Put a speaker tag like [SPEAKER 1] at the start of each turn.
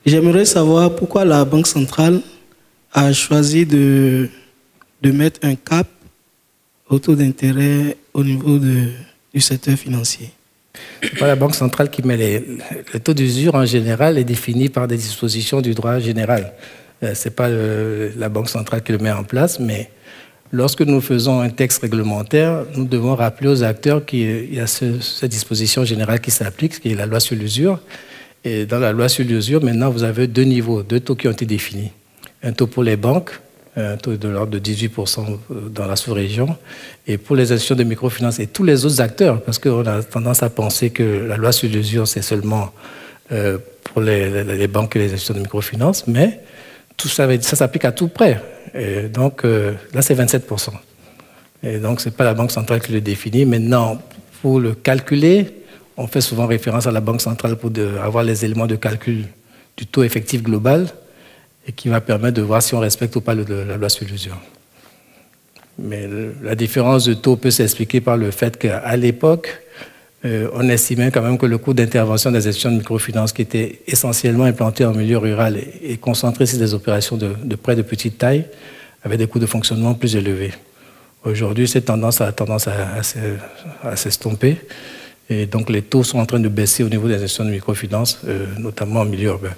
[SPEAKER 1] J'aimerais savoir pourquoi la Banque centrale a choisi de mettre un cap au taux d'intérêt au niveau du secteur financier.
[SPEAKER 2] Ce n'est pas la Banque centrale qui met le taux d'usure en général est défini par des dispositions du droit général. Ce n'est pas la Banque centrale qui le met en place, mais lorsque nous faisons un texte réglementaire, nous devons rappeler aux acteurs qu'il y a cette disposition générale qui s'applique, qui est la loi sur l'usure. Et dans la loi sur l'usure, maintenant, vous avez deux niveaux, deux taux qui ont été définis. Un taux pour les banques, un taux de l'ordre de 18% dans la sous-région, et pour les institutions de microfinance et tous les autres acteurs, parce qu'on a tendance à penser que la loi sur l'usure, c'est seulement pour les banques et les institutions de microfinance, mais tout ça s'applique à tout prêt. Et donc là, c'est 27%. Et donc, ce n'est pas la Banque centrale qui le définit. Maintenant, pour le calculer, on fait souvent référence à la Banque centrale pour avoir les éléments de calcul du taux effectif global et qui va permettre de voir si on respecte ou pas la loi sur l'usure. Mais la différence de taux peut s'expliquer par le fait qu'à l'époque, on estimait quand même que le coût d'intervention des institutions de microfinance qui étaient essentiellement implantées en milieu rural et concentrées sur des opérations de prêt de petite taille avait des coûts de fonctionnement plus élevés. Aujourd'hui, cette tendance a tendance à s'estomper. Et donc, les taux sont en train de baisser au niveau des institutions de microfinance, notamment en milieu urbain.